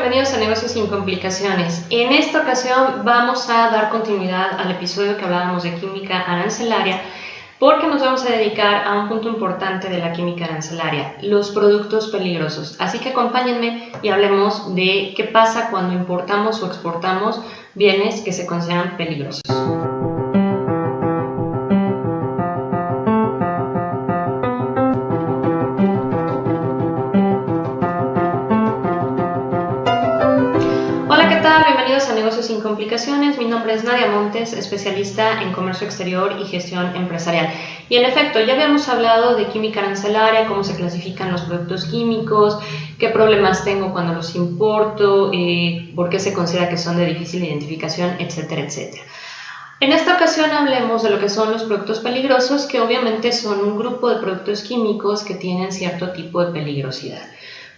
Bienvenidos a Negocios sin Complicaciones. En esta ocasión vamos a dar continuidad al episodio que hablábamos de química arancelaria, porque nos vamos a dedicar a un punto importante de la química arancelaria, los productos peligrosos. Así que acompáñenme y hablemos de qué pasa cuando importamos o exportamos bienes que se consideran peligrosos. Bienvenidos a Negocios sin Complicaciones. Mi nombre es Nadia Montes, especialista en comercio exterior y gestión empresarial. Y en efecto, ya habíamos hablado de química arancelaria, cómo se clasifican los productos químicos, qué problemas tengo cuando los importo, por qué se considera que son de difícil identificación, etcétera, etcétera. En esta ocasión hablemos de lo que son los productos peligrosos, que obviamente son un grupo de productos químicos que tienen cierto tipo de peligrosidad.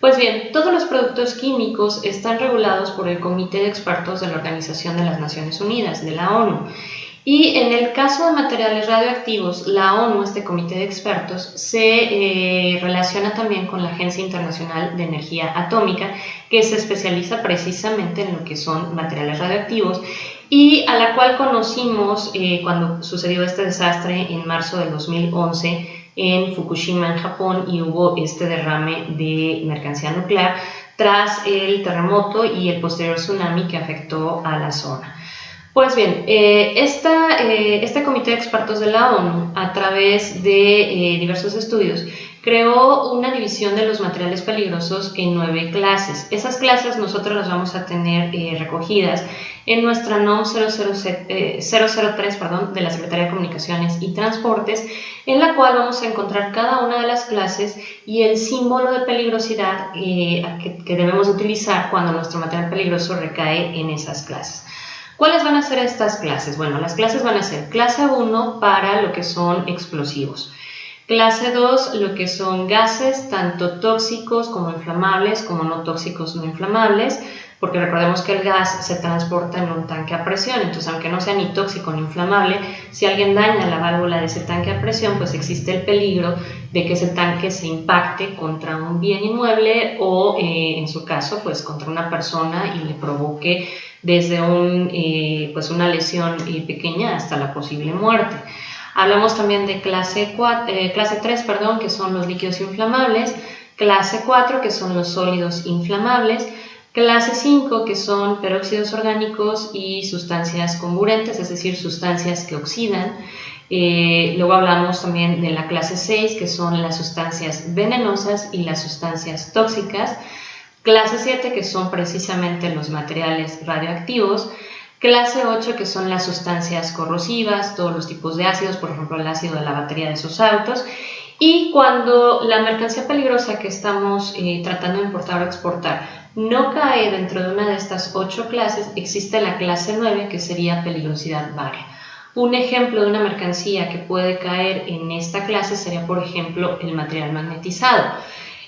Pues bien, todos los productos químicos están regulados por el Comité de Expertos de la Organización de las Naciones Unidas, de la ONU. Y en el caso de materiales radioactivos, la ONU, este Comité de Expertos, se relaciona también con la Agencia Internacional de Energía Atómica, que se especializa precisamente en lo que son materiales radioactivos y a la cual conocimos cuando sucedió este desastre en marzo del 2011, en Fukushima, en Japón, y hubo este derrame de mercancía nuclear tras el terremoto y el posterior tsunami que afectó a la zona. Pues bien, este comité de expertos de la ONU, a través de diversos estudios, creó una división de los materiales peligrosos en 9 clases. Esas clases nosotros las vamos a tener recogidas en nuestra NOM 003 de la Secretaría de Comunicaciones y Transportes, en la cual vamos a encontrar cada una de las clases y el símbolo de peligrosidad que debemos utilizar cuando nuestro material peligroso recae en esas clases. ¿Cuáles van a ser estas clases? Bueno, las clases van a ser clase 1 para lo que son explosivos. Clase 2, lo que son gases, tanto tóxicos como inflamables, como no tóxicos no inflamables, porque recordemos que el gas se transporta en un tanque a presión, entonces aunque no sea ni tóxico ni inflamable, si alguien daña la válvula de ese tanque a presión, pues existe el peligro de que ese tanque se impacte contra un bien inmueble o en su caso, pues contra una persona y le provoque desde una lesión pequeña hasta la posible muerte. Hablamos también de clase 3, que son los líquidos inflamables, clase 4, que son los sólidos inflamables, clase 5, que son peróxidos orgánicos y sustancias comburentes, es decir, sustancias que oxidan. Luego hablamos también de la clase 6, que son las sustancias venenosas y las sustancias tóxicas. Clase 7, que son precisamente los materiales radioactivos. Clase 8, que son las sustancias corrosivas, todos los tipos de ácidos, por ejemplo el ácido de la batería de sus autos. Y cuando la mercancía peligrosa que estamos tratando de importar o exportar no cae dentro de una de estas 8 clases, existe la clase 9, que sería peligrosidad varia. Un ejemplo de una mercancía que puede caer en esta clase sería, por ejemplo, el material magnetizado.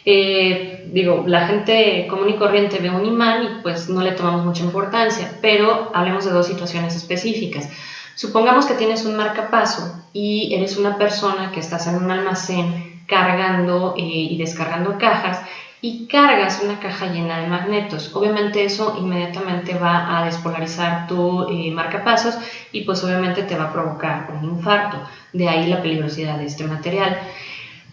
La gente común y corriente ve un imán y pues no le tomamos mucha importancia, pero hablemos de 2 situaciones específicas. Supongamos que tienes un marcapaso y eres una persona que estás en un almacén cargando y descargando cajas y cargas una caja llena de magnetos. Obviamente eso inmediatamente va a despolarizar tu marcapasos y pues obviamente te va a provocar un infarto. De ahí la peligrosidad de este material.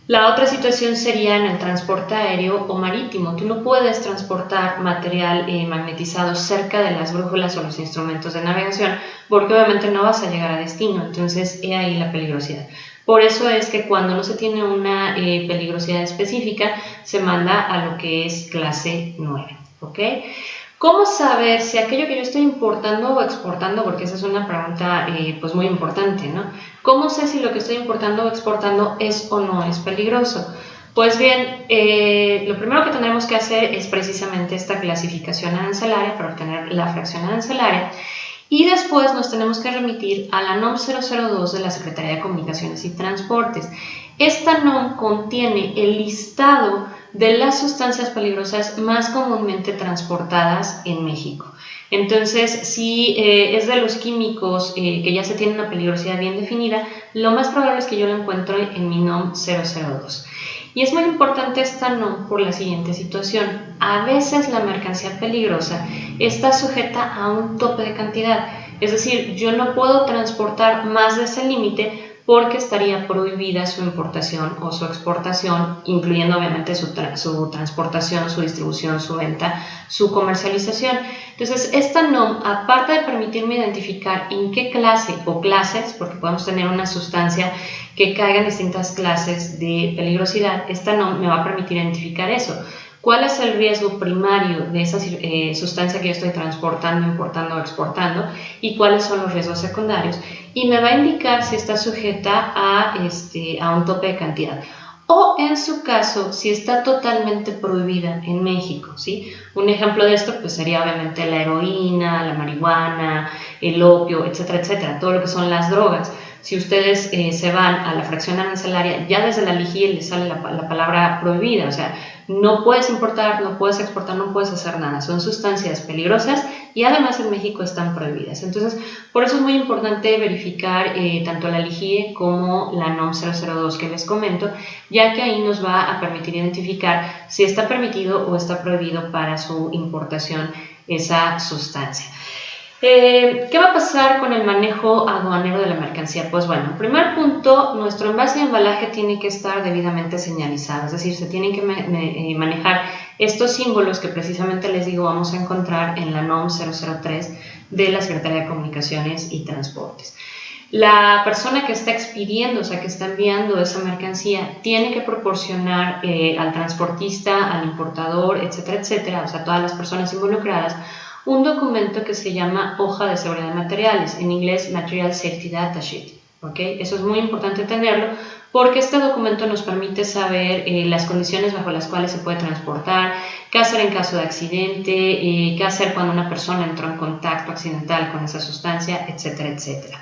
La otra situación sería en el transporte aéreo o marítimo. Tú no puedes transportar material magnetizado cerca de las brújulas o los instrumentos de navegación porque obviamente no vas a llegar a destino, entonces he ahí la peligrosidad. Por eso es que cuando no se tiene una peligrosidad específica se manda a lo que es clase 9, ¿ok? ¿Cómo saber si aquello que yo estoy importando o exportando? Porque esa es una pregunta pues muy importante, ¿no? ¿Cómo sé si lo que estoy importando o exportando es o no es peligroso? Pues bien, lo primero que tendremos que hacer es precisamente esta clasificación arancelaria para obtener la fracción arancelaria. Y después nos tenemos que remitir a la NOM 002 de la Secretaría de Comunicaciones y Transportes. Esta NOM contiene el listado de las sustancias peligrosas más comúnmente transportadas en México. Entonces, si es de los químicos que ya se tiene una peligrosidad bien definida, lo más probable es que yo lo encuentre en mi NOM 002. Y es muy importante esta NOM por la siguiente situación. A veces la mercancía peligrosa está sujeta a un tope de cantidad, es decir, yo no puedo transportar más de ese límite porque estaría prohibida su importación o su exportación, incluyendo obviamente su transportación, su distribución, su venta, su comercialización. Entonces, esta NOM, aparte de permitirme identificar en qué clase o clases, porque podemos tener una sustancia que caiga en distintas clases de peligrosidad, esta NOM me va a permitir identificar eso. ¿Cuál es el riesgo primario de esa sustancia que yo estoy transportando, importando o exportando? ¿Y cuáles son los riesgos secundarios? Y me va a indicar si está sujeta a un tope de cantidad. O en su caso, si está totalmente prohibida en México, ¿sí? Un ejemplo de esto pues sería obviamente la heroína, la marihuana, el opio, etcétera, etcétera, todo lo que son las drogas. Si ustedes se van a la fracción arancelaria, ya desde la LIGIE les sale la palabra prohibida, o sea, no puedes importar, no puedes exportar, no puedes hacer nada. Son sustancias peligrosas y además en México están prohibidas. Entonces, por eso es muy importante verificar tanto la LIGIE como la NOM 002 que les comento, ya que ahí nos va a permitir identificar si está permitido o está prohibido para su importación esa sustancia. ¿Qué va a pasar con el manejo aduanero de la mercancía? Pues bueno, primer punto, nuestro envase y embalaje tiene que estar debidamente señalizado, es decir, se tienen que manejar estos símbolos que precisamente les digo vamos a encontrar en la NOM 003 de la Secretaría de Comunicaciones y Transportes. La persona que está expidiendo, o sea, que está enviando esa mercancía, tiene que proporcionar al transportista, al importador, etcétera, etcétera, o sea, todas las personas involucradas, un documento que se llama hoja de seguridad de materiales, en inglés Material Safety Data Sheet. ¿Okay? Eso es muy importante tenerlo porque este documento nos permite saber las condiciones bajo las cuales se puede transportar, qué hacer en caso de accidente, qué hacer cuando una persona entró en contacto accidental con esa sustancia, etcétera, etcétera.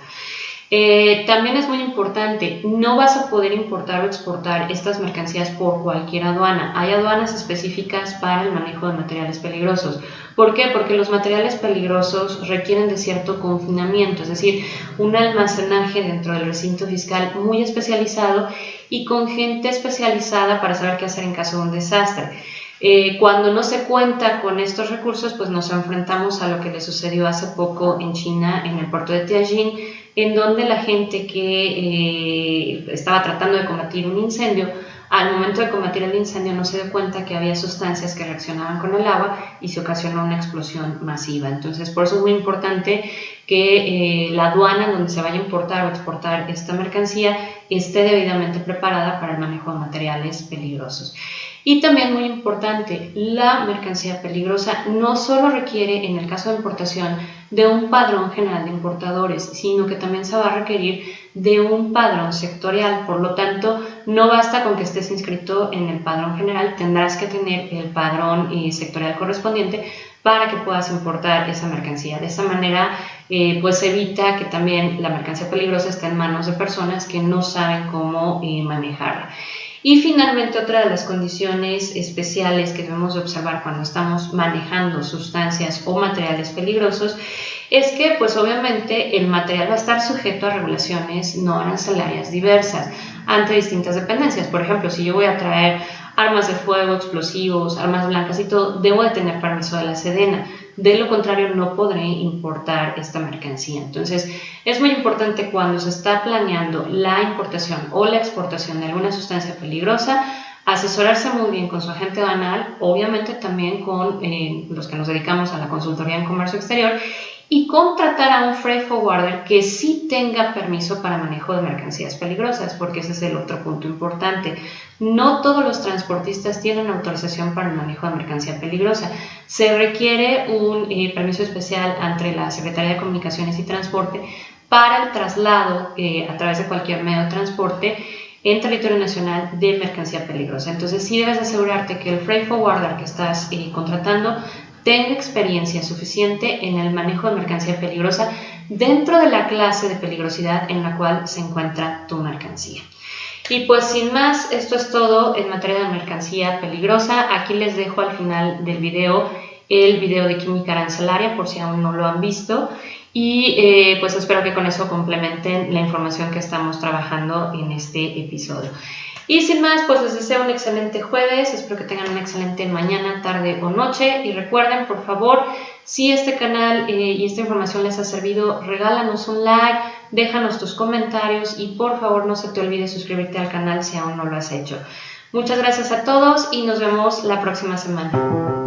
También es muy importante, no vas a poder importar o exportar estas mercancías por cualquier aduana. Hay aduanas específicas para el manejo de materiales peligrosos. ¿Por qué? Porque los materiales peligrosos requieren de cierto confinamiento, es decir, un almacenaje dentro del recinto fiscal muy especializado y con gente especializada para saber qué hacer en caso de un desastre. Cuando no se cuenta con estos recursos, pues nos enfrentamos a lo que le sucedió hace poco en China, en el puerto de Tianjin, en donde la gente que estaba tratando de combatir un incendio, al momento de combatir el incendio no se dio cuenta que había sustancias que reaccionaban con el agua y se ocasionó una explosión masiva. Entonces, por eso es muy importante que la aduana donde se vaya a importar o exportar esta mercancía esté debidamente preparada para el manejo de materiales peligrosos. Y también muy importante, la mercancía peligrosa no solo requiere, en el caso de importación, de un padrón general de importadores, sino que también se va a requerir de un padrón sectorial. Por lo tanto, no basta con que estés inscrito en el padrón general, tendrás que tener el padrón sectorial correspondiente para que puedas importar esa mercancía. De esa manera, pues evita que también la mercancía peligrosa esté en manos de personas que no saben cómo manejarla. Y finalmente, otra de las condiciones especiales que debemos de observar cuando estamos manejando sustancias o materiales peligrosos es que, pues obviamente, el material va a estar sujeto a regulaciones no arancelarias diversas ante distintas dependencias. Por ejemplo, si yo voy a traer armas de fuego, explosivos, armas blancas y todo, debo de tener permiso de la Sedena. De lo contrario, no podré importar esta mercancía. Entonces, es muy importante cuando se está planeando la importación o la exportación de alguna sustancia peligrosa, asesorarse muy bien con su agente aduanal, obviamente también con los que nos dedicamos a la consultoría en comercio exterior, y contratar a un freight forwarder que sí tenga permiso para manejo de mercancías peligrosas, porque ese es el otro punto importante. No todos los transportistas tienen autorización para el manejo de mercancía peligrosa. Se requiere un permiso especial ante la Secretaría de Comunicaciones y Transporte para el traslado a través de cualquier medio de transporte en territorio nacional de mercancía peligrosa. Entonces sí debes asegurarte que el freight forwarder que estás contratando tenga experiencia suficiente en el manejo de mercancía peligrosa dentro de la clase de peligrosidad en la cual se encuentra tu mercancía. Y pues sin más, esto es todo en materia de mercancía peligrosa. Aquí les dejo al final del video el video de química arancelaria por si aún no lo han visto. Y pues espero que con eso complementen la información que estamos trabajando en este episodio. Y sin más, pues les deseo un excelente jueves, espero que tengan una excelente mañana, tarde o noche, y recuerden, por favor, si este canal y esta información les ha servido, regálanos un like, déjanos tus comentarios y por favor no se te olvide suscribirte al canal si aún no lo has hecho. Muchas gracias a todos y nos vemos la próxima semana.